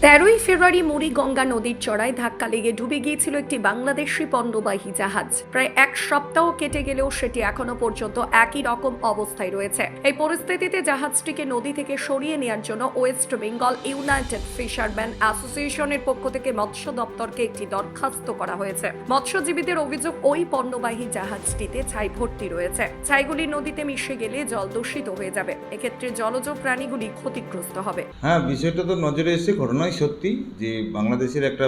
13ই ফেব্রুয়ারি মুড়িগঙ্গা নদীর চড়ায় ধাক্কা লেগে ডুবে গিয়েছিল একটি বাংলাদেশি পণ্যবাহী জাহাজ। প্রায় এক সপ্তাহ কেটে গেলেও সেটি এখনো পর্যন্ত একই রকম অবস্থায় রয়েছে। এই পরিস্থিতিতে জাহাজটিকে নদী থেকে সরিয়ে নেওয়ার জন্য ওয়েস্ট বেঙ্গল ইউনাইটেড ফিশারম্যান অ্যাসোসিয়েশনের পক্ষ থেকে মৎস্য দপ্তরকে একটি দরখাস্ত করা হয়েছে। মৎস্যজীবীদের অভিযোগ, ওই পণ্যবাহী জাহাজটিতে ছাই ভর্তি রয়েছে। ছাইগুলি নদীতে মিশে গেলে জল দূষিত হয়ে যাবে। এক্ষেত্রে জলজ প্রাণীগুলি ক্ষতিগ্রস্ত হবে। হ্যাঁ, বিষয়টা তো নজরে এসে ঘটনাই সত্যি যে বাংলাদেশের একটা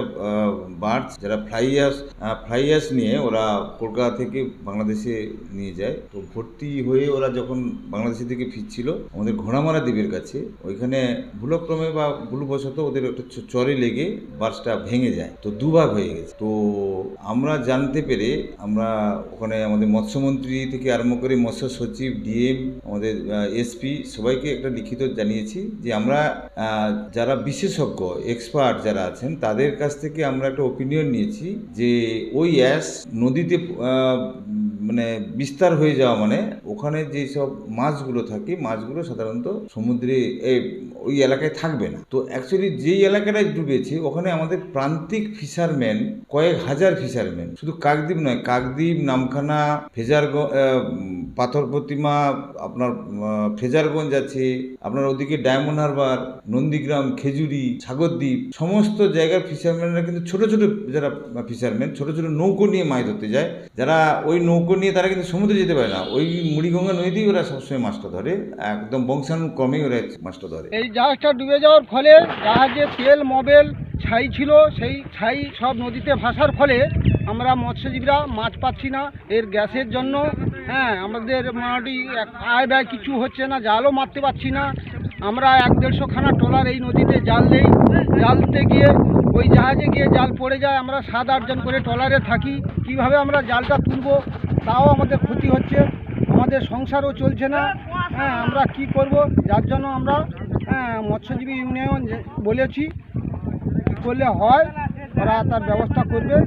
বার্ডস যারা ফ্লাইয়াস নিয়ে ওরা কলকাতা থেকে বাংলাদেশে নিয়ে যায়। তো ভর্তি হয়ে ওরা যখন বাংলাদেশের দিকে ফিরছিল আমাদের ঘোড়ামারা দ্বীপের কাছে, ওইখানে ভুলক্রমে বা ভুলবশত ওদের একটা চরে লেগে বার্ডসটা ভেঙে যায়। তো দুভাগ হয়ে গেছে। তো আমরা জানতে পেরে আমরা ওখানে আমাদের মৎস্যমন্ত্রী থেকে আরম্ভ করে মৎস্য সচিব, ডিএম, আমাদের এসপি সবাইকে একটা লিখিত জানিয়েছি যে আমরা যারা বিশেষজ্ঞ এক্সপার্ট যারা আছেন তাদের কাছ থেকে আমরা একটা ওপিনিয়ন নিয়েছি যে ওই অ্যাশ নদীতে মানে বিস্তার হয়ে যাওয়া মানে ওখানে যেসব মাছগুলো থাকে মাছগুলো সাধারণত সমুদ্রে ওই এলাকায় থাকবে না। তো অ্যাকচুয়ালি যেই এলাকাটায় ডুবেছে ওখানে আমাদের প্রান্তিক ফিশারম্যান কয়েক হাজার ফিশারম্যান, শুধু কাকদ্বীপ নয়, কাকদ্বীপ, নামখানা, পাথর প্রতিমা, আপনার ফ্রেজারগঞ্জ আছে, আপনার ওদিকে ডায়মন্ড হারবার, নন্দীগ্রাম, খেজুরি, সাগরদ্বীপ, সমস্ত জায়গার ফিশারম্যানরা কিন্তু ছোট ছোট যারা ফিশারম্যান ছোট ছোট নৌকো নিয়ে মাছ ধরতে যায়। যারা ওই নৌকো নিয়ে তারা কিন্তু সমুদ্রে যেতে পারে না, ওই মুড়িগঙ্গা নদীতেই ওরা সবসময় মাছটা ধরে, একদম বংশানুক্রমেই ওরা মাছটা ধরে। এই জাহাজটা ডুবে যাওয়ার ফলে জাহাজে তেল, মোবিল, ছাই ছিল, সেই ছাই সব নদীতে ভাসার ফলে আমরা মৎস্যজীবীরা মাছ পাচ্ছি না। এর গ্যাসের জন্য আমাদের মোটামুটি আয় ব্যয় কিছু হচ্ছে না, জালও মারতে পারছি না। আমরা 1-150 খানা ট্রলার এই নদীতে জাল দেই, জাল দিতে গিয়ে ওই জাহাজে গিয়ে জাল পড়ে যায়। আমরা 7-8 জন করে ট্রলারে থাকি, কিভাবে আমরা জালটা তুলব তাও আমাদের ক্ষতি হচ্ছে, আমাদের সংসারও চলছে না। আমরা কি করব, যার জন্য আমরা মৎস্যজীবী ইউনিয়ন বলেছি কী করলে হয় ওরা তার ব্যবস্থা করবে।